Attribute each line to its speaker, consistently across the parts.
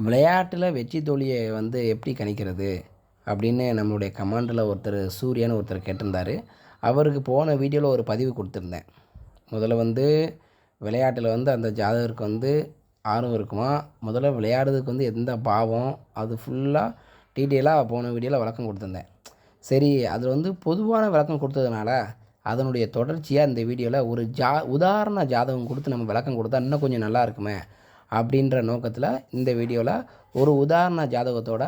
Speaker 1: விளையாட்டில் வெற்றி தோல்வியை வந்து எப்படி கணிக்கிறது அப்படின்னு நம்மளுடைய கமாண்டில் ஒருத்தர் சூர்யான்னு ஒருத்தர் கேட்டிருந்தார். அவருக்கு போன வீடியோவில் ஒரு பதிவு கொடுத்துருந்தேன். முதல்ல வந்து விளையாட்டில் வந்து அந்த ஜாதகருக்கு வந்து ஆர்வம் இருக்குமா, முதல்ல விளையாடுறதுக்கு வந்து எந்த பாவம், அது ஃபுல்லாக டீட்டெயிலாக போன வீடியோவில் விளக்கம் கொடுத்துருந்தேன். சரி, அதில் வந்து பொதுவான விளக்கம் கொடுத்ததுனால அதனுடைய தொடர்ச்சியாக இந்த வீடியோவில் ஒரு உதாரண ஜாதகம் கொடுத்து நம்ம விளக்கம் கொடுத்தா இன்னும் கொஞ்சம் நல்லா இருக்குமே அப்படின்ற நோக்கத்தில் இந்த வீடியோவில் ஒரு உதாரண ஜாதகத்தோட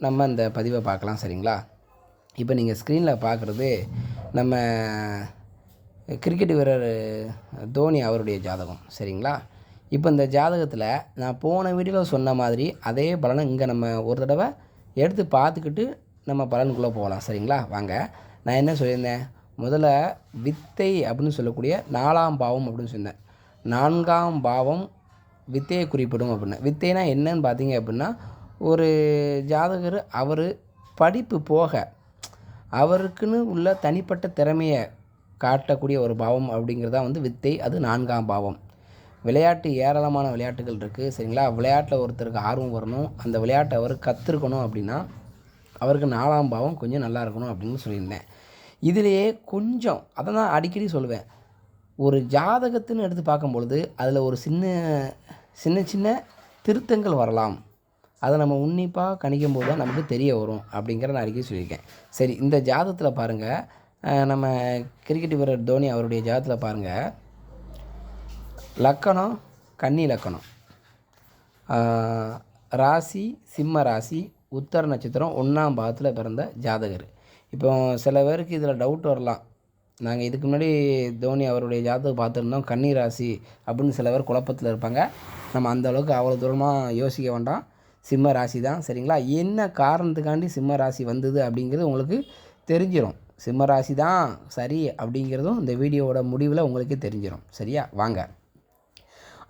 Speaker 1: நம்ம இந்த பதிவை பார்க்கலாம். சரிங்களா? இப்போ நீங்கள் ஸ்க்ரீனில் பார்க்குறது நம்ம கிரிக்கெட் வீரர் தோனி அவருடைய ஜாதகம். சரிங்களா? இப்போ இந்த ஜாதகத்தில் நான் போன வீடியோவில் சொன்ன மாதிரி அதே பலனை இங்கே நம்ம ஒரு தடவை எடுத்து பார்த்துக்கிட்டு நம்ம பலனுக்குள்ளே போகலாம். சரிங்களா? வாங்க. நான் என்ன சொல்லியிருந்தேன், முதல்ல வித்தை அப்படின்னு சொல்லக்கூடிய 4ஆம் பாவம் அப்படின்னு சொன்னேன். 4ஆம் பாவம் வித்தையை குறிப்பிடும் அப்படின்னா, வித்தைனா என்னன்னு பார்த்தீங்க அப்படின்னா, ஒரு ஜாதகர் அவர் படிப்பு போக அவருக்குன்னு உள்ள தனிப்பட்ட திறமையை காட்டக்கூடிய ஒரு பாவம் அப்படிங்கிறதா வந்து வித்தை. அது 4ஆம் பாவம். விளையாட்டு ஏராளமான விளையாட்டுகள் இருக்குது. சரிங்களா? விளையாட்டில் ஒருத்தருக்கு ஆர்வம் வரணும், அந்த விளையாட்டை அவர் கற்றுருக்கணும் அப்படின்னா அவருக்கு 4ஆம் பாவம் கொஞ்சம் நல்லா இருக்கணும் அப்படின்னு சொல்லியிருந்தேன். இதிலேயே கொஞ்சம் அதை நான் அடிக்கடி சொல்லுவேன், ஒரு ஜாதகத்துன்னு எடுத்து பார்க்கும்பொழுது அதில் ஒரு சின்ன சின்ன திருத்தங்கள் வரலாம். அதை நம்ம உன்னிப்பாக கணிக்கும் போது தான் நமக்கு தெரிய வரும் அப்படிங்கிற நான் அடிக்கடி சொல்லியிருக்கேன். சரி, இந்த ஜாதகத்தில் பாருங்கள், நம்ம கிரிக்கெட் வீரர் தோனி அவருடைய ஜாதகத்தில் பாருங்கள், லக்கணம் கன்னி லக்கணம், ராசி சிம்ம ராசி, உத்தர நட்சத்திரம், 1ஆம் பாவத்தில் பிறந்த ஜாதகர். இப்போ சில பேருக்கு இதில் டவுட் வரலாம், நாங்கள் இதுக்கு முன்னாடி தோனி அவருடைய ஜாதகம் பார்த்துருந்தோம், கன்னி ராசி அப்படின்னு சில பேர் குழப்பத்தில் இருப்பாங்க. நம்ம அந்தளவுக்கு அவ்வளோ தூரமாக யோசிக்க வேண்டாம், சிம்ம ராசி தான். சரிங்களா? என்ன காரணத்துக்காண்டி சிம்ம ராசி வந்தது அப்படிங்கிறது உங்களுக்கு தெரிஞ்சிடும். சிம்ம ராசி தான் சரி அப்படிங்கிறதும் இந்த வீடியோவோட முடிவில் உங்களுக்கு தெரிஞ்சிடும். சரியா? வாங்க.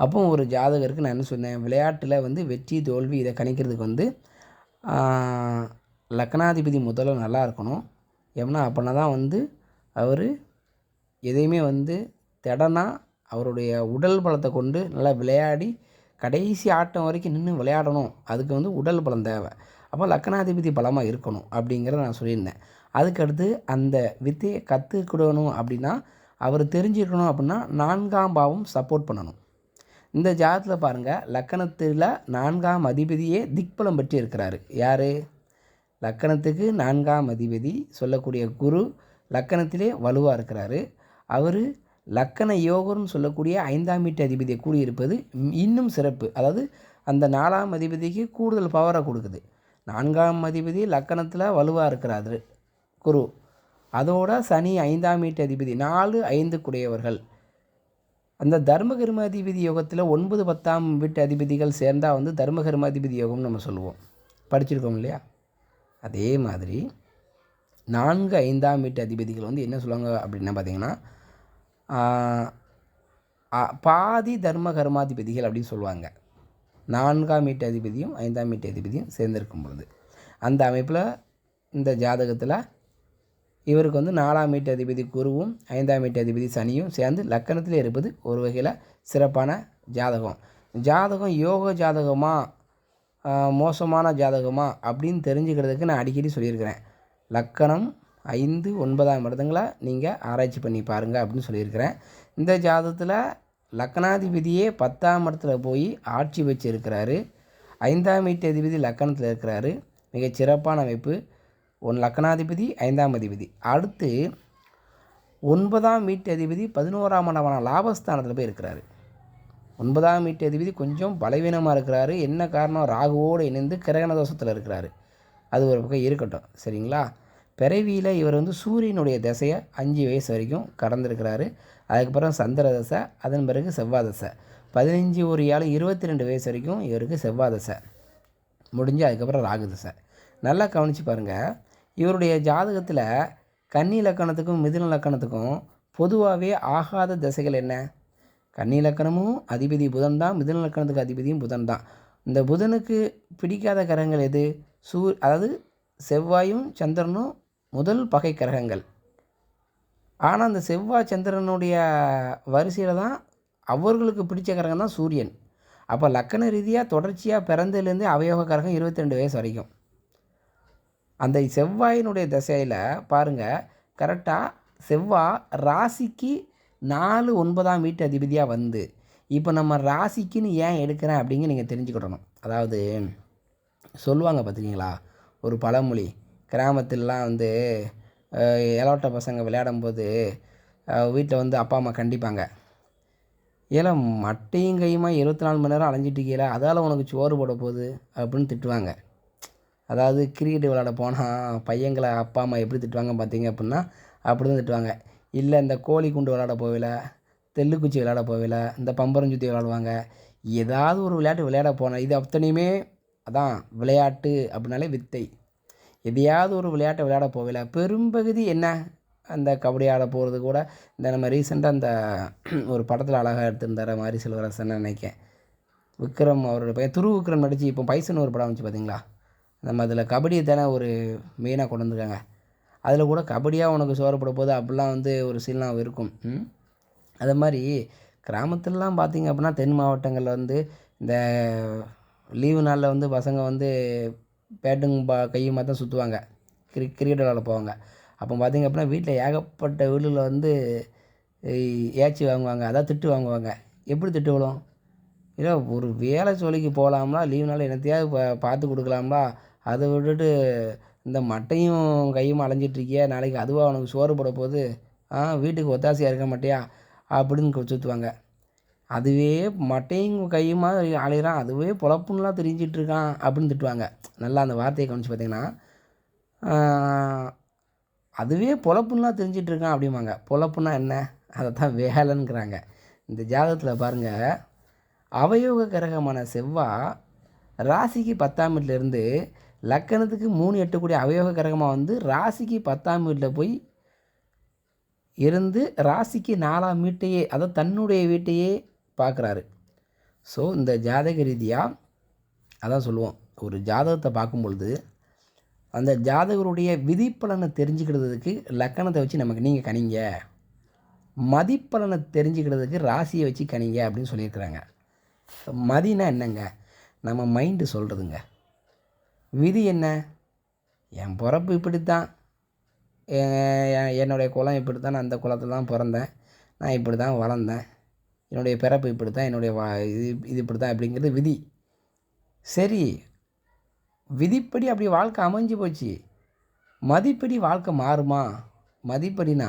Speaker 1: அப்போ ஒரு ஜாதகருக்கு நான் என்ன சொன்னேன், விளையாட்டில் வந்து வெற்றி தோல்வி இதை கணிக்கிறதுக்கு வந்து லக்னாதிபதி முதல்ல நல்லா இருக்கணும். ஏன்னா அப்படின்னா தான் வந்து அவர் எதையுமே வந்து திடனா அவருடைய உடல் பலத்தை கொண்டு நல்லா விளையாடி கடைசி ஆட்டம் வரைக்கும் நின்று விளையாடணும். அதுக்கு வந்து உடல் பலம் தேவை. அப்போ லக்னாதிபதி பலமாக இருக்கணும் அப்படிங்கிறத நான் சொல்லியிருந்தேன். அதுக்கடுத்து அந்த வித்தையை கற்றுக்கிடணும் அப்படின்னா அவர் தெரிஞ்சுக்கணும் அப்படின்னா 4ஆம் பாவம் சப்போர்ட் பண்ணணும். இந்த ஜாதகத்தில் பாருங்கள், லக்கணத்தில் 4ஆம் அதிபதியே திக்பலம் பெற்று இருக்கிறாரு. யார்? லக்கணத்துக்கு 4ஆம் அதிபதி சொல்லக்கூடிய குரு லக்கணத்திலே வலுவாக இருக்கிறாரு. அவர் லக்கண யோகம்னு சொல்லக்கூடிய 5ஆம் வீட்டு அதிபதியை கூடியிருப்பது இன்னும் சிறப்பு. அதாவது அந்த 4ஆம் அதிபதிக்கு கூடுதல் பவரை கொடுக்குது. 4ஆம் அதிபதி லக்கணத்தில் வலுவாக இருக்கிறாரு குரு. அதோட சனி 5ஆம் வீட்டு அதிபதி, 4, 5 அந்த தர்மகர்மாதிபதி யோகத்தில் 9, 10ஆம் வீட்டு அதிபதிகள் சேர்ந்தால் வந்து தர்மகர்மாதிபதி யோகம்னு நம்ம சொல்லுவோம். படிச்சிருக்கோம் இல்லையா? அதே மாதிரி 4, 5ஆம் வீட்டு அதிபதிகள் வந்து என்ன சொல்லுவாங்க அப்படின்னா பார்த்தீங்கன்னா, பாதி தர்ம கர்மாதிபதிகள் அப்படின்னு சொல்லுவாங்க. 4ஆம் வீட்டு அதிபதியும் 5ஆம் வீட்டு அதிபதியும் சேர்ந்திருக்கும் பொழுது அந்த அமைப்பில் இந்த ஜாதகத்தில் இவருக்கு வந்து 4ஆம் வீட்டு அதிபதி குருவும் 5ஆம் வீட்டு அதிபதி சனியும் சேர்ந்து லக்கணத்தில் இருப்பது ஒரு வகையில் சிறப்பான ஜாதகம். ஜாதகம் யோக ஜாதகமா மோசமான ஜாதகமா அப்படின்னு தெரிஞ்சுக்கிறதுக்கு நான் அடிக்கடி சொல்லியிருக்கிறேன். லக்கணம் 5, 9ஆம் இடத்துங்களை நீங்கள் ஆராய்ச்சி பண்ணி பாருங்கள் அப்படின்னு சொல்லியிருக்கிறேன். இந்த ஜாதகத்தில் லக்கணாதிபதியே 10ஆம் இடத்துல போய் ஆட்சி வச்சு இருக்கிறாரு. 5ஆம் வீட்டு அதிபதி லக்கணத்தில் இருக்கிறாரு. மிகச் சிறப்பான அமைப்பு. லக்கணாதிபதி 5ஆம் அதிபதி. அடுத்து 9ஆம் வீட்டு அதிபதி 11ஆம் இடமான லாபஸ்தானத்தில் போய் இருக்கிறாரு. 9ஆம் வீட்டு அதிபதி கொஞ்சம் பலவீனமாக இருக்கிறாரு. என்ன காரணம்? ராகுவோடு இணைந்து கிரகண தோஷத்தில் இருக்கிறாரு. அது ஒரு பக்கம் இருக்கட்டும். சரிங்களா? பிறவியில் இவர் வந்து சூரியனுடைய திசையை 5 வயசு வரைக்கும் கடந்திருக்கிறாரு. அதுக்கப்புறம் சந்திர தசை, அதன் பிறகு செவ்வாய் தசை. 15 ஒரு 7 22 வயசு வரைக்கும் இவருக்கு செவ்வாய் தசை முடிஞ்சு அதுக்கப்புறம் ராகு தசை. நல்லா கவனித்து பாருங்கள், இவருடைய ஜாதகத்தில் கன்னி லக்கணத்துக்கும் மிதுன லக்கணத்துக்கும் பொதுவாகவே ஆகாத திசைகள் என்ன? கன்னி லக்கணமும் அதிபதி புதன் தான், மிதுன லக்கணத்துக்கு அதிபதியும் புதன் தான். இந்த புதனுக்கு பிடிக்காத கிரகங்கள் எது? அதாவது செவ்வாயும் சந்திரனும் முதல் பகை கிரகங்கள். ஆனால் அந்த செவ்வாய் சந்திரனுடைய வரிசையில் தான் அவர்களுக்கு பிடிச்ச கிரகம் தான் சூரியன். அப்போ லக்கண ரீதியாக தொடர்ச்சியாக பிறந்ததுலேருந்தே அவயோக கரகம் 22 வயசு வரைக்கும். அந்த செவ்வாயினுடைய திசையில் பாருங்கள், கரெக்டாக செவ்வாய் ராசிக்கு 4 9ஆம் வீட்டு அதிபதியாக வந்து இப்போ நம்ம ராசிக்குன்னு ஏன் எடுக்கிறேன் அப்படிங்க நீங்கள் தெரிஞ்சுக்கிடணும். அதாவது சொல்லுவாங்க பார்த்தீங்களா, ஒரு பழமொழி, கிராமத்திலலாம் வந்து இளவட்ட பசங்க விளையாடும்போது வீட்டில் வந்து அப்பா அம்மா கண்டிப்பாங்க, ஏன்னா மட்டையும் கையுமா 24 மணி நேரம் அலைஞ்சிட்டு இருக்கீல, அதால் உனக்கு சோறு போட போகுது அப்படின்னு திட்டுவாங்க. அதாவது கிரிக்கெட் விளையாட போனால் பையங்களை அப்பா அம்மா எப்படி திட்டுவாங்க பார்த்தீங்க அப்படின்னா, அப்படி தான் திட்டுவாங்க. இல்லை இந்த கோழி குண்டு விளையாட போகல, தெல்லுக்குச்சி விளையாட போகல, இந்த பம்பரம் சுற்றி விளையாடுவாங்க, ஏதாவது ஒரு விளையாட்டு விளையாட போனேன். இது அத்தனையுமே அதான் விளையாட்டு அப்படின்னாலே வித்தை. எதையாவது ஒரு விளையாட்டை விளையாட போகல, பெரும்பகுதி என்ன அந்த கபடி ஆட போகிறது கூட. இந்த நம்ம ரீசெண்டாக அந்த ஒரு படத்தில் அழகாக எடுத்திருந்தார மாதிரி செல்வரசன் நினைக்கேன், விக்ரம் அவரோட பையன் துரு விக்ரம் நடித்து இப்போ பைசன் ஒரு படம் வந்துச்சு பார்த்தீங்களா, நம்ம அதில் கபடியை தானே ஒரு மெயினாக கொண்டு வந்துருக்காங்க. அதில் கூட கபடியாக உனக்கு சோறப்பட போது அப்படிலாம் வந்து ஒரு சீன்லாம் இருக்கும். அது மாதிரி கிராமத்துலலாம் பார்த்திங்க அப்படின்னா தென் மாவட்டங்களில் வந்து இந்த லீவு நாளில் வந்து பசங்க வந்து பேட்டும் கையுமா தான் சுற்றுவாங்க, கிரிக்கெட் விளையாட போவாங்க. அப்போ பார்த்திங்க அப்படின்னா வீட்டில் ஏகப்பட்ட வீட்டில் வந்து ஏச்சி வாங்குவாங்க, அதாவது திட்டு வாங்குவாங்க. எப்படி திட்டு விழும்? இல்லை ஒரு வேலை சொல்லிக்கு போகலாம்லா, லீவ் நாள் என்னத்தையாவது பார்த்து கொடுக்கலாம்லா, அதை விட்டுட்டு இந்த மட்டையும் கையும் அலைஞ்சிட்ருக்கிய, நாளைக்கு அதுவாக அவனுக்கு சோறு போட போகுது, வீட்டுக்கு ஒத்தாசையாக இருக்க மாட்டியா அப்படின்னு சுற்றுவாங்க. அதுவே மட்டையும் கையுமா அலைகிறான், அதுவே பொழப்புன்னெலாம் தெரிஞ்சிட்ருக்கான் அப்படின்னு திட்டுவாங்க. நல்லா அந்த வார்த்தையை கவனிச்சு பார்த்தீங்கன்னா, அதுவே பொழப்புன்னெலாம் தெரிஞ்சிட்ருக்கான் அப்படிம்பாங்க. பொழப்புன்னா என்ன? அதை தான் வேலைங்கிறாங்க. இந்த ஜாதகத்தில் பாருங்கள், அவயோக கிரகமான செவ்வாய் ராசிக்கு 10ஆம் வீட்டிலேருந்து லக்கணத்துக்கு 3 எட்டக்கூடிய அவயோக கிரகமாக வந்து ராசிக்கு 10ஆம் வீட்டில் போய் இருந்து ராசிக்கு 4ஆம் வீட்டையே, அதாவது தன்னுடைய வீட்டையே பார்க்குறாரு. ஸோ இந்த ஜாதக ரீதியாக அதான் சொல்லுவோம், ஒரு ஜாதகத்தை பார்க்கும் பொழுது அந்த ஜாதகருடைய விதிப்பலனை தெரிஞ்சுக்கிறதுக்கு லக்கணத்தை வச்சு நமக்கு நீங்கள் கணிங்க, மதிப்பலனை தெரிஞ்சுக்கிறதுக்கு ராசியை வச்சு கணிங்க அப்படின்னு சொல்லியிருக்கிறாங்க. மதினா என்னங்க? நம்ம மைண்டு சொல்கிறதுங்க. விதி என்ன? என் பிறப்பு இப்படித்தான், என்னுடைய குலம் இப்படி தான், நான் அந்த குலத்தில் தான் பிறந்தேன், நான் இப்படி தான் வளர்ந்தேன், என்னுடைய பிறப்பு இப்படி தான், என்னுடைய இது இப்படி தான் அப்படிங்கிறது விதி. சரி, விதிப்படி அப்படி வாழ்க்கை அமைஞ்சு போச்சு. மதிப்படி வாழ்க்கை மாறுமா? மதிப்படினா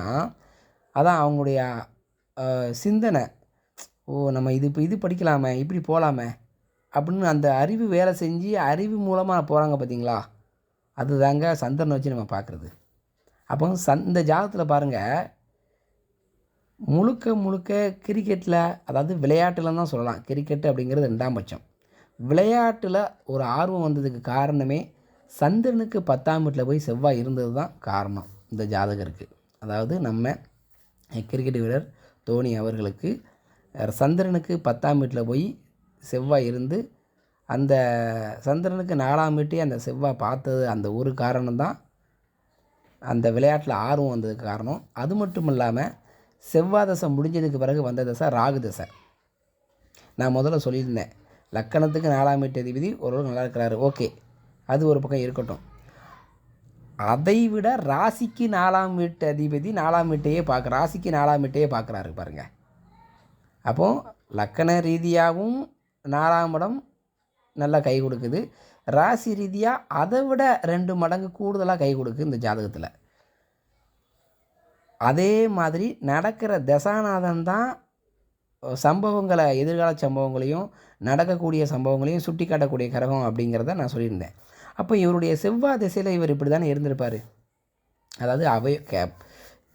Speaker 1: அதான் அவங்களுடைய சிந்தனை. நம்ம இது படிக்கலாமே, இப்படி போகலாமே அப்படின்னு அந்த அறிவு வேலை செஞ்சு அறிவு மூலமாக போகிறாங்க பார்த்தீங்களா, அதுதாங்க சந்திரனை வச்சு நம்ம பார்க்குறது. அப்போ இந்த ஜாதகத்தில் பாருங்கள், முழுக்க கிரிக்கெட்டில், அதாவது விளையாட்டில் தான் சொல்லலாம், கிரிக்கெட்டு அப்படிங்கிறது 2ஆம் பட்சம். விளையாட்டில் ஒரு ஆர்வம் வந்ததுக்கு காரணமே சந்திரனுக்கு 10ஆம் வீட்டில் போய் செவ்வாய் இருந்தது தான் காரணம் இந்த ஜாதகருக்கு. அதாவது நம்ம கிரிக்கெட் வீரர் தோனி அவர்களுக்கு சந்திரனுக்கு 10ஆம் வீட்டில் போய் செவ்வாய் இருந்து அந்த சந்திரனுக்கு 4ஆம் வீட்டையே அந்த செவ்வாய் பார்த்தது அந்த ஒரு காரணம்தான் அந்த விளையாட்டில் ஆர்வம் வந்ததுக்கு காரணம். அது மட்டும் இல்லாமல் செவ்வாய் தசை முடிஞ்சதுக்கு பிறகு வந்த தசை ராகு தசை. நான் முதல்ல சொல்லியிருந்தேன், லக்கணத்துக்கு 4ஆம் வீட்டு அதிபதி ஓரளவு நல்லா இருக்கிறாரு, ஓகே, அது ஒரு பக்கம் இருக்கட்டும். அதை விட ராசிக்கு 4ஆம் வீட்டு அதிபதி 4ஆம் வீட்டையே ராசிக்கு 4ஆம் வீட்டையே பார்க்குறாரு பாருங்கள். அப்போது லக்கண ரீதியாகவும் 4ஆம் இடம் நல்லா கை கொடுக்குது, ராசி ரீதியாக அதை விட 2 மடங்கு கூடுதலாக கை கொடுக்குது இந்த ஜாதகத்தில். அதே மாதிரி நடக்கிற தசாநாதன் தான் சம்பவங்களை, எதிர்கால சம்பவங்களையும் நடக்கக்கூடிய சம்பவங்களையும் சுட்டி காட்டக்கூடிய கிரகம் அப்படிங்கிறத நான் சொல்லியிருந்தேன். அப்போ இவருடைய செவ்வாய் திசையில் இவர் இப்படி தானே இருந்திருப்பார். அதாவது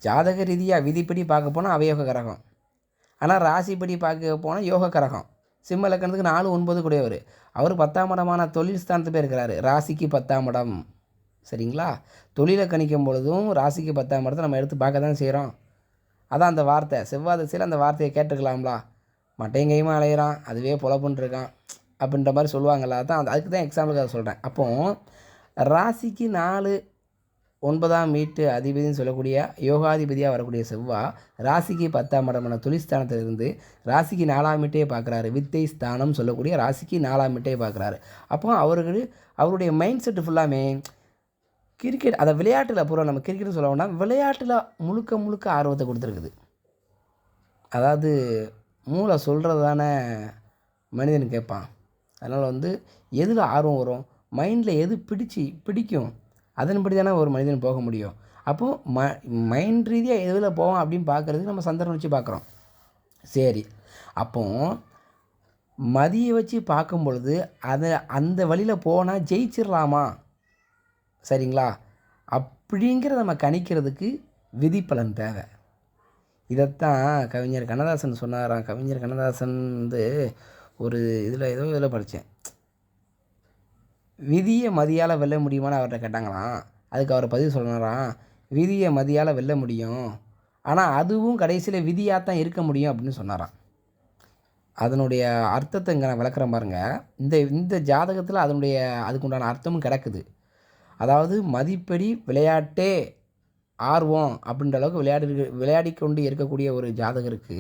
Speaker 1: ஜாதக ரீதியாக விதிப்படி பார்க்க போனால் அவயோக கிரகம், ஆனால் ராசிப்படி பார்க்க போனால் யோக கிரகம். சிம்ம லக்கணத்துக்கு 4 9 கூடியவர், அவர் 10ஆம் இடமான தொழில் ஸ்தானத்து போய் இருக்கிறாரு, ராசிக்கு 10ஆம் இடம். சரிங்களா? தொழிலை கணிக்கும் பொழுதும் ராசிக்கு 10ஆம் இடத்தை நம்ம எடுத்து பார்க்க தான் செய்கிறோம். அதான் அந்த வார்த்தை, செவ்வாய் திசையில் அந்த வார்த்தையை கேட்டுக்கலாம்லா, மட்டையும் கையுமா அலையிறான், அதுவே பொழப்புன்னு இருக்கான் அப்படின்ற மாதிரி சொல்லுவாங்கள்ல, அதுக்கு தான் எக்ஸாம்பிளுக்கு அதை சொல்கிறேன். அப்போது ராசிக்கு 4 9ஆம் வீட்டு அதிபதினு சொல்லக்கூடிய யோகாதிபதியாக வரக்கூடிய செவ்வாய் ராசிக்கு 10ஆம் இடமான தொழில்ஸ்தானத்திலிருந்து ராசிக்கு 4ஆம் வீட்டையே பார்க்குறாரு. வித்தை ஸ்தானம் சொல்லக்கூடிய ராசிக்கு 4ஆம் வீட்டையே பார்க்குறாரு. அப்போ அவருடைய மைண்ட் செட்டு ஃபுல்லாமே கிரிக்கெட், அதை விளையாட்டில் பூரா நம்ம கிரிக்கெட்னு சொல்ல வேண்டாம், விளையாட்டில் முழுக்க முழுக்க ஆர்வத்தை கொடுத்துருக்குது. அதாவது மூளை சொல்கிறது தானே மனிதன் கேட்பான். அதனால் வந்து எதில் ஆர்வம் வரும், மைண்டில் எது பிடிக்கும், அதன்படி தானே ஒரு மனிதன் போக முடியும். அப்போது மைண்ட் ரீதியாக எதில் போவோம் அப்படின்னு பார்க்குறதுக்கு நம்ம சந்திரனை வச்சு பார்க்குறோம். சரி, அப்போது மதியை வச்சு பார்க்கும் பொழுது அந்த வழியில் போனால் ஜெயிச்சிடலாமா, சரிங்களா, அப்படிங்கிறத நம்ம கணிக்கிறதுக்கு விதிப்பலன் தேவை. இதைத்தான் கவிஞர் கண்ணதாசன் சொன்னாராம். கவிஞர் கண்ணதாசன் வந்து ஒரு இதில் படித்தேன். விதியை மதியால் வெல்ல முடியுமான்னு அவர்கிட்ட கேட்டாங்களாம். அதுக்கு அவர் பதிவு சொன்னாராம், விதியை மதியால் வெல்ல முடியும், ஆனால் அதுவும் கடைசியில் விதியாக தான் இருக்க முடியும் அப்படின்னு சொன்னாராம். அதனுடைய அர்த்தத்தை இங்கே நான் விளக்குறேன் பாருங்கள். இந்த ஜாதகத்தில் அதுக்குண்டான அர்த்தமும் கிடக்குது. அதாவது மதிப்படி விளையாட்டே ஆர்வம் அப்படின்ற அளவுக்கு விளையாடி கொண்டு இருக்கக்கூடிய ஒரு ஜாதகருக்கு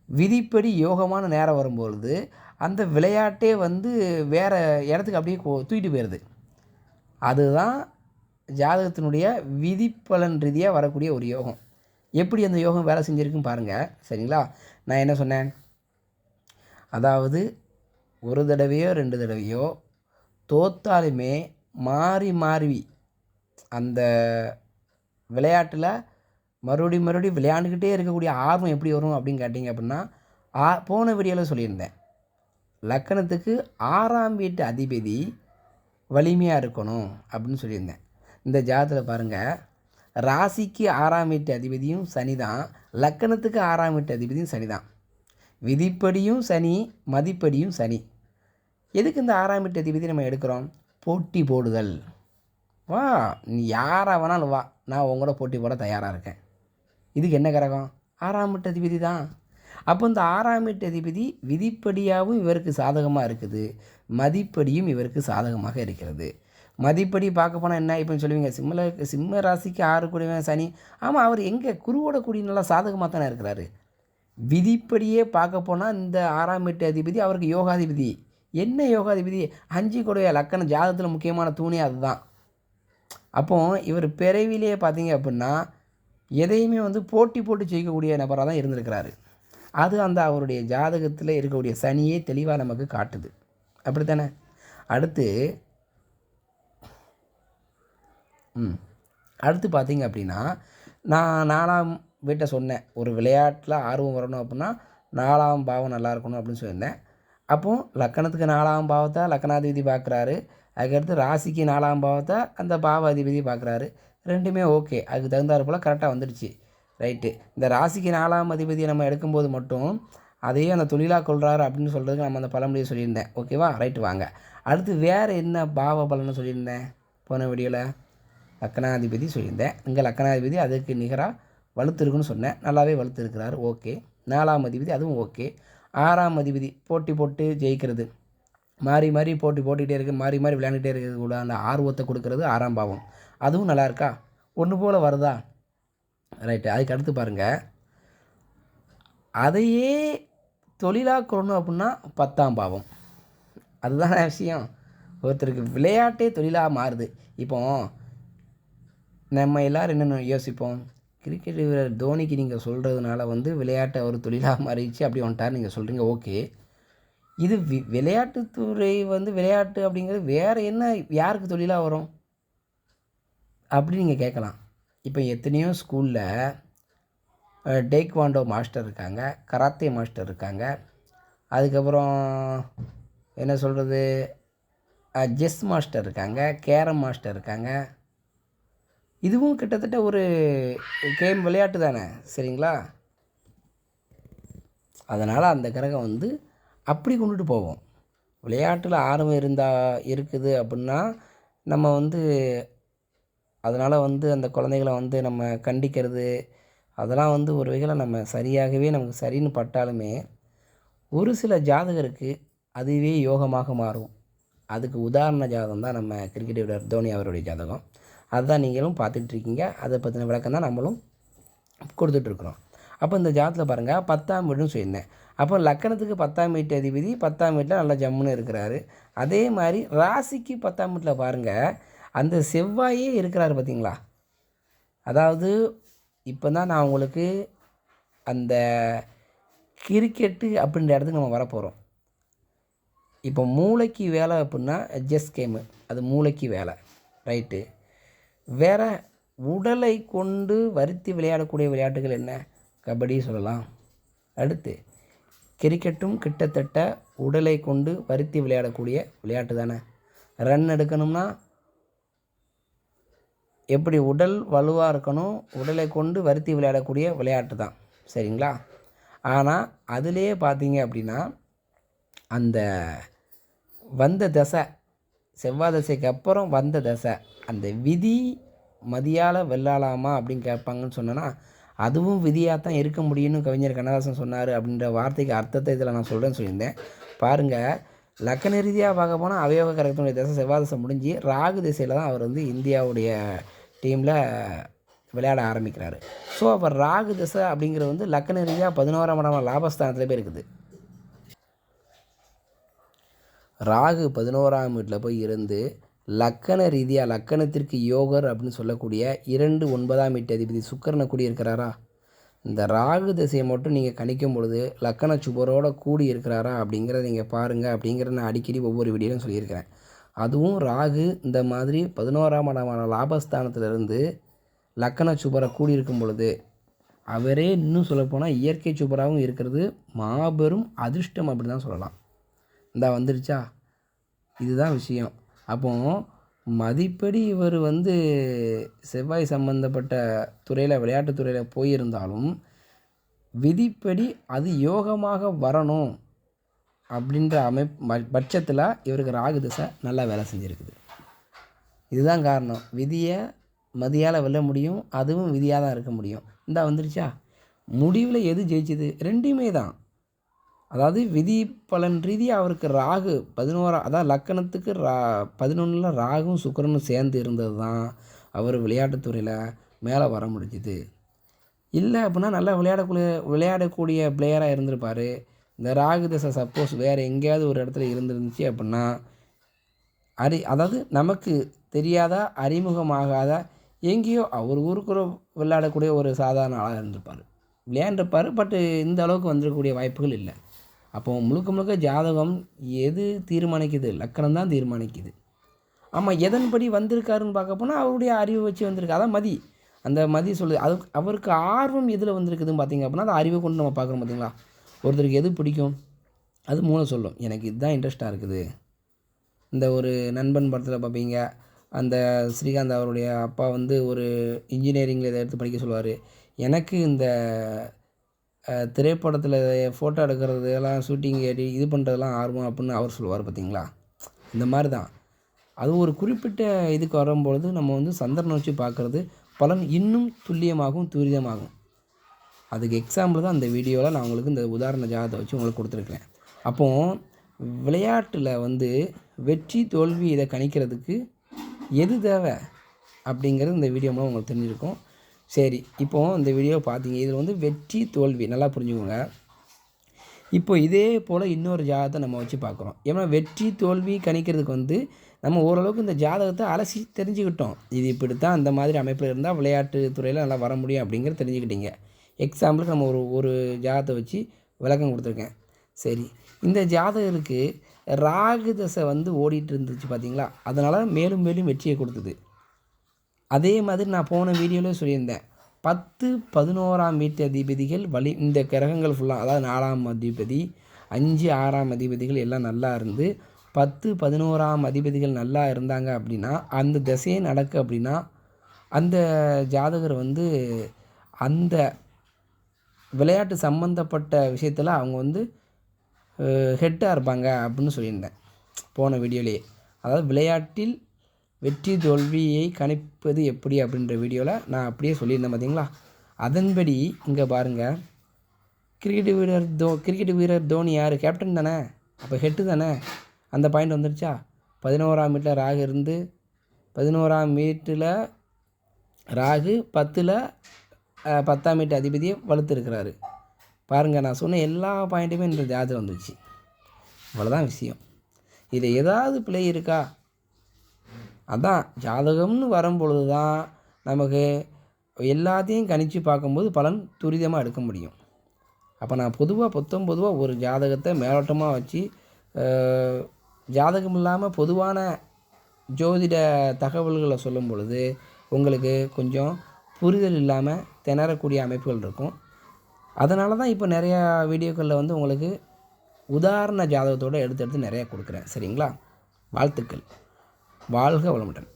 Speaker 1: விதிப்படி யோகமான நேரம் வரும்பொழுது அந்த விளையாட்டே வந்து வேறு இடத்துக்கு அப்படியே தூக்கிட்டு போயிடுது. அதுதான் ஜாதகத்தினுடைய விதிப்பலன் ரீதியாக வரக்கூடிய ஒரு யோகம். எப்படி அந்த யோகம் வேலை செஞ்சுருக்குன்னு பாருங்கள், சரிங்களா. நான் என்ன சொன்னேன், அதாவது ஒரு தடவையோ 2 தடவையோ தோத்தாலுமே மாறி அந்த விளையாட்டில் மறுபடியும் விளையாண்டுக்கிட்டே இருக்கக்கூடிய ஆர்வம் எப்படி வரும் அப்படின்னு கேட்டிங்க அப்படின்னா, போன வீடியோவில் சொல்லியிருந்தேன், லக்கணத்துக்கு 6ஆம் வீட்டு அதிபதி வலிமையாக இருக்கணும் அப்படின்னு சொல்லியிருந்தேன். இந்த ஜாதகத்தில் பாருங்கள், ராசிக்கு 6ஆம் வீட்டு அதிபதியும் சனி தான், லக்கணத்துக்கு 6ஆம் வீட்டு அதிபதியும் சனி தான். விதிப்படியும் சனி, மதிப்படியும் சனி. எதுக்கு இந்த 6ஆம் வீட்டு அதிபதி நம்ம எடுக்கிறோம், போட்டி போடுதல். வா, நீ யாராக வேணாலும் வா, நான் உங்களோட போட்டி போட தயாராக இருக்கேன். இதுக்கு என்ன கிரகம், 6ஆம் வீட்டு அதிபதி தான். அப்போ இந்த 6ஆம் வீட்டு அதிபதி விதிப்படியாகவும் இவருக்கு சாதகமாக இருக்குது, மதிப்படியும் இவருக்கு சாதகமாக இருக்கிறது. மதிப்படி பார்க்க போனால் என்ன, இப்போ சொல்லுவீங்க சிம்ம ராசிக்கு 6 கூடியவன் சனி. ஆமாம், அவர் எங்கே குருவோட கூடிய நல்லா சாதகமாக தானே இருக்கிறாரு. விதிப்படியே பார்க்க போனால் இந்த 6ஆம் வீட்டு அதிபதி அவருக்கு யோகாதிபதி. என்ன யோகாதிபதி, 5 கூடிய லக்கணம் ஜாதகத்தில் முக்கியமான தூணே அதுதான். அப்போது இவர் பிறவிலேயே பார்த்தீங்க அப்படின்னா எதையுமே வந்து போட்டி போட்டு ஜெயிக்கக்கூடிய நபராக தான் இருந்திருக்கிறாரு. அது அந்த அவருடைய ஜாதகத்தில் இருக்கக்கூடிய சனியே தெளிவாக நமக்கு காட்டுது, அப்படித்தானே. அடுத்து பார்த்தீங்க அப்படின்னா, நான் 4ஆம் வீட்டை சொன்னேன், ஒரு விளையாட்டில் ஆர்வம் வரணும் அப்படின்னா 4ஆம் பாவம் நல்லா இருக்கணும் அப்படின்னு சொல்லியிருந்தேன். அப்போது லக்கணத்துக்கு 4ஆம் பாவத்தை லக்கணாதிபதி பார்க்குறாரு, அதுக்கடுத்து ராசிக்கு 4ஆம் பாவத்தை அந்த பாவ அதிபதி பார்க்குறாரு. ரெண்டுமே ஓகே, அதுக்கு தகுந்தாறு போல் கரெக்டாக வந்துடுச்சு, ரைட்டு. இந்த ராசிக்கு 4ஆம் அதிபதியை நம்ம எடுக்கும்போது மட்டும் அதையே அந்த தொழிலாக கொள்கிறாரு அப்படின்னு சொல்கிறதுக்கு நம்ம அந்த பழமொழியை சொல்லியிருந்தேன், ஓகேவா, ரைட்டு. வாங்க அடுத்து வேறு என்ன பாவ பலன்னு சொல்லியிருந்தேன் போன வீடியோவில், லக்கணாதிபதி சொல்லியிருந்தேன். இங்கே லக்கணாதிபதி அதுக்கு நிகராக வலுத்திருக்குன்னு சொன்னேன், நல்லாவே வலுத்திருக்கிறார், ஓகே. 4ஆம் அதிபதி அதுவும் ஓகே. 6ஆம் அதிபதி போட்டி போட்டு ஜெயிக்கிறது, மாறி போட்டி போட்டுக்கிட்டே இருக்குது, மாறி விளையாண்டுகிட்டே இருக்கிறது கூட அந்த ஆர்வத்தை கொடுக்கறது 6ஆம் பாவம், அதுவும் நல்லா இருக்கா, ஒன்று போல் வருதா, ரைட்டு. அதுக்கு அடுத்து பாருங்கள், அதையே தொழிலாக கொள்ளணும் அப்படின்னா 10ஆம் பாவம். அதுதான் விஷயம், ஒருத்தருக்கு விளையாட்டே தொழிலாக மாறுது. இப்போ நம்ம எல்லோரும் என்னென்ன யோசிப்போம், கிரிக்கெட் வீரர் தோனிக்கு நீங்கள் சொல்கிறதுனால வந்து விளையாட்டை ஒரு தொழிலாக மாறிடுச்சு அப்படி வந்துட்டார் நீங்கள் சொல்கிறீங்க, ஓகே. இது விளையாட்டுத்துறை வந்து விளையாட்டு அப்படிங்கிறது வேறு என்ன, யாருக்கு தொழிலாக வரும் அப்படி நீங்கள் கேட்கலாம். இப்போ எத்தனையோ ஸ்கூலில் டேக்வாண்டோ மாஸ்டர் இருக்காங்க, கராத்தே மாஸ்டர் இருக்காங்க, அதுக்கப்புறம் என்ன சொல்கிறது, செஸ் மாஸ்டர் இருக்காங்க, கேரம் மாஸ்டர் இருக்காங்க. இதுவும் கிட்டத்தட்ட ஒரு கேம் விளையாட்டு தானே, சரிங்களா. அதனால் அந்த கிரகம் வந்து அப்படி கொண்டுட்டு போவோம். விளையாட்டில் ஆர்வம் இருக்குது அப்படின்னா நம்ம வந்து அதனால் வந்து அந்த குழந்தைகளை வந்து நம்ம கண்டிக்கிறது அதெல்லாம் வந்து ஒரு வகையில் நம்ம சரியாகவே நமக்கு சரின்னு பட்டாலுமே ஒரு சில ஜாதகருக்கு அதுவே யோகமாக மாறும். அதுக்கு உதாரண ஜாதகம் தான் நம்ம கிரிக்கெட் வீரர் தோனி அவருடைய ஜாதகம். அதுதான் நீங்களும் பார்த்துட்ருக்கீங்க. அதை பற்றின விளக்கம் தான் நம்மளும் கொடுத்துட்ருக்குறோம். அப்போ இந்த ஜாதகத்தில் பாருங்கள் 10ஆம் வீடுன்னு சொல்லியிருந்தேன். அப்போ லக்கணத்துக்கு 10ஆம் வீட்டு அதிபதி 10ஆம் வீட்டில் நல்லா ஜம்முன்னு இருக்கிறாரு. அதே மாதிரி ராசிக்கு 10ஆம் வீட்டில் பாருங்கள் அந்த செவ்வாயே இருக்கிறாரு பார்த்தீங்களா. அதாவது இப்போ தான் நான் உங்களுக்கு அந்த கிரிக்கெட்டு அப்படின்ற இடத்துக்கு நம்ம வரப்போகிறோம். இப்போ மூளைக்கு வேலை அப்படின்னா செஸ் கேமு, அது மூளைக்கு வேலை, ரைட்டு. வேறு உடலை கொண்டு வருத்தி விளையாடக்கூடிய விளையாட்டுகள் என்ன? கபடி சொல்லலாம். அடுத்து கிரிக்கெட்டும் கிட்டத்தட்ட உடலை கொண்டு வருத்தி விளையாடக்கூடிய விளையாட்டு தானே. ரன் எடுக்கணும்னா எப்படி உடல் வலுவாக இருக்கணும், உடலை கொண்டு வருத்தி விளையாடக்கூடிய விளையாட்டு தான், சரிங்களா. ஆனால் அதிலே பார்த்தீங்க அப்படின்னா அந்த வந்த தசை, செவ்வாய் தசைக்கு அப்புறம் வந்த தசை, அந்த விதி மதியால் வெல்லலாமா அப்படின்னு கேட்பாங்கன்னு சொன்னேன்னா, அதுவும் விதியாக தான் இருக்க முடியும்னு கவிஞர் கண்ணதாசன் சொன்னார் அப்படின்ற வார்த்தைக்கு அர்த்தத்தை இதில் நான் சொல்கிறேன்னு சொல்லியிருந்தேன். பாருங்கள், லக்கண ரீதியாக பார்க்க போனால் அவயோக கரகத்தினுடைய தசை செவ்வாய் தசை முடிஞ்சு ராகு திசையில் தான் அவர் வந்து இந்தியாவுடைய டீமில் விளையாட ஆரம்பிக்கிறாரு. ஸோ அப்போ ராகு திசை அப்படிங்கிறது வந்து லக்கண ரீதியாக 11ஆம் இடம் லாபஸ்தானத்தில் போய் இருக்குது. ராகு 11ஆம் வீட்டில் போய் இருந்து லக்கண ரீதியாக லக்கணத்திற்கு யோகர் அப்படின்னு சொல்லக்கூடிய 2 9ஆம் வீட்டு அதிபதி சுக்கிரனை கூடி இருக்கிறாரா. இந்த ராகு திசையை மட்டும் நீங்கள் கணிக்கும் பொழுது லக்கண சுபரோடு கூடி இருக்கிறாரா அப்படிங்கிறத நீங்கள் பாருங்கள். அப்படிங்கிறத நான் அடிக்கடி ஒவ்வொரு வீடியோலையும் சொல்லியிருக்கிறேன். அதுவும் ராகு இந்த மாதிரி 11ஆம் இடமான லாபஸ்தானத்திலிருந்து லக்கண சுபரை கூடி இருக்கும் பொழுது அவரே இன்னும் சொல்லப்போனால் இயற்கை சுபராகவும் இருக்கிறது மாபெரும் அதிர்ஷ்டம் அப்படி தான் சொல்லலாம். இந்த வந்துருச்சா, இதுதான் விஷயம். அப்போ மதிப்படி இவர் வந்து செவ்வாய் சம்பந்தப்பட்ட துறையில் விளையாட்டு துறையில் போயிருந்தாலும் விதிப்படி அது யோகமாக வரணும் அப்படின்ற பட்சத்தில் இவருக்கு ராகு திசை நல்லா வேலை செஞ்சுருக்குது. இதுதான் காரணம். விதியை மதியால் வெல்ல முடியும், அதுவும் விதியாக தான் இருக்க முடியும். இந்த வந்துருச்சா, முடிவில் எது ஜெயிச்சுது? ரெண்டுமே தான். அதாவது விதி பலன் ரீதியாக அவருக்கு ராகு 11, அதாவது லக்கணத்துக்கு 11 ராகும் சுக்கிரனும் சேர்ந்து இருந்தது தான் அவர் விளையாட்டுத்துறையில் மேலே வர முடிஞ்சுது. இல்லை அப்படின்னா நல்லா விளையாடக்கூடிய பிளேயராக இருந்திருப்பார். இந்த ராகு தசை சப்போஸ் வேறு எங்கேயாவது ஒரு இடத்துல இருந்துருந்துச்சு அப்படின்னா அதாவது நமக்கு தெரியாத அறிமுகமாகாத எங்கேயோ அவர் ஊருக்குள்ள விளையாடக்கூடிய ஒரு சாதாரண ஆளாக விளையாண்டுருப்பார். பட்டு இந்த அளவுக்கு வந்துடக்கூடிய வாய்ப்புகள் இல்லை. அப்போ முழுக்க ஜாதகம் எது தீர்மானிக்குது? லக்கணம் தான் தீர்மானிக்குது. ஆமாம், எதன்படி வந்திருக்காருன்னு பார்க்க போனால் அவருடைய அறிவை வச்சு வந்திருக்கு. அதான் மதி, அந்த மதி சொல்லுது. அவருக்கு ஆர்வம் எதில் வந்திருக்குதுன்னு பார்த்தீங்க அப்படின்னா அந்த அறிவை கொண்டு நம்ம பார்க்குறோம் பார்த்தீங்களா. ஒருத்தருக்கு எது பிடிக்கும் அது மூளை சொல்லும், எனக்கு இதுதான் இன்ட்ரெஸ்ட்டாக இருக்குது. இந்த ஒரு நண்பன் படத்தில் பார்ப்பீங்க, அந்த ஸ்ரீகாந்த் அவருடைய அப்பா வந்து ஒரு இன்ஜினியரிங்கில் இதை எடுத்து படிக்க சொல்லுவார். எனக்கு இந்த திரைப்படத்தில் ஃபோட்டோ எடுக்கிறது எல்லாம் ஷூட்டிங் இது பண்ணுறதெல்லாம் ஆர்வம் அப்படின்னு அவர் சொல்லுவார் பார்த்தீங்களா. இந்த மாதிரி தான் அதுவும் ஒரு குறிப்பிட்ட இதுக்கு வரும்பொழுது நம்ம வந்து சந்திரனை வச்சு பார்க்குறது பலன் இன்னும் துல்லியமாகவும் துரிதமாகும். அதுக்கு எக்ஸாம்பிள் தான் அந்த வீடியோவில் நான் உங்களுக்கு இந்த உதாரண ஜாதகத்தை வச்சு உங்களுக்கு கொடுத்துருக்குறேன். அப்போது விளையாட்டில் வந்து வெற்றி தோல்வி இதை கணிக்கிறதுக்கு எது தேவை அப்படிங்கிறது இந்த வீடியோ மூலம் உங்களுக்கு தெரிஞ்சிருக்கும். சரி, இப்போது இந்த வீடியோ பார்த்தீங்க, இதில் வந்து வெற்றி தோல்வி நல்லா புரிஞ்சுக்கோங்க. இப்போ இதே போல் இன்னொரு ஜாதகத்தை நம்ம வச்சு பார்க்குறோம். ஏன்னா வெற்றி தோல்வி கணிக்கிறதுக்கு வந்து நம்ம ஓரளவுக்கு இந்த ஜாதகத்தை அலசி தெரிஞ்சுக்கிட்டோம். இது இப்படி தான் அந்த மாதிரி அமைப்பில் இருந்தால் விளையாட்டு துறையில் நல்லா வர முடியும் அப்படிங்கிறத தெரிஞ்சுக்கிட்டீங்க. எக்ஸாம்பிளுக்கு நம்ம ஒரு ஜாதகத்தை வச்சு விளக்கம் கொடுத்துருக்கேன். சரி, இந்த ஜாதகருக்கு ராகு தசை வந்து ஓடிட்டு இருந்துச்சு பார்த்தீங்களா, அதனால் மேலும் மேலும் வெற்றியை கொடுத்தது. அதே மாதிரி நான் போன வீடியோவில் சொல்லியிருந்தேன், 10 11ஆம் வீட்டு அதிபதிகள் இந்த கிரகங்கள் ஃபுல்லாக, அதாவது 4ஆம் அதிபதி 5 6ஆம் அதிபதிகள் எல்லாம் நல்லா இருந்து 10 11ஆம் அதிபதிகள் நல்லா இருந்தாங்க அப்படின்னா அந்த திசையே நடக்கு அப்படின்னா அந்த ஜாதகர் வந்து அந்த விளையாட்டு சம்மந்தப்பட்ட விஷயத்தில் அவங்க வந்து ஹெட்டாக இருப்பாங்க அப்படின்னு சொல்லியிருந்தேன் போன வீடியோலேயே. அதாவது விளையாட்டில் வெற்றி தோல்வியை கணிப்பது எப்படி அப்படின்ற வீடியோவில் நான் அப்படியே சொல்லியிருந்தேன் பார்த்தீங்களா. அதன்படி இங்கே பாருங்கள், கிரிக்கெட் வீரர் தோனி யார்? கேப்டன் தானே, அப்போ ஹெட்டு தானே. அந்த பாயிண்ட் வந்துடுச்சா. 11ஆம் வீட்டில் ராகு இருந்து 11ஆம் வீட்டில் ராகு 10ல் 10ஆம் வீட்டு அதிபதியை வலுத்திருக்கிறாரு. பாருங்கள், நான் சொன்ன எல்லா பாயிண்ட்டுமே இந்த ஜாதகம் வந்துச்சு. அவ்வளோதான் விஷயம். இதில் ஏதாவது பிழை இருக்கா? அதான் ஜாதகம்னு வரும்பொழுது தான் நமக்கு எல்லாத்தையும் கணித்து பார்க்கும்போது பலன் துரிதமாக எடுக்க முடியும். அப்போ நான் பொதுவாக ஒரு ஜாதகத்தை மேலோட்டமாக வச்சு ஜாதகம் இல்லாமல் பொதுவான ஜோதிட தகவல்களை சொல்லும் பொழுது உங்களுக்கு கொஞ்சம் புரிதல் இல்லாமல் திணறக்கூடிய அமைப்புகள் இருக்கும். அதனால தான் இப்போ நிறையா வீடியோக்களில் வந்து உங்களுக்கு உதாரண ஜாதகத்தோடு எடுத்து நிறையா கொடுக்குறேன். சரிங்களா? வாழ்த்துக்கள். வாழ்க வளமுடன்.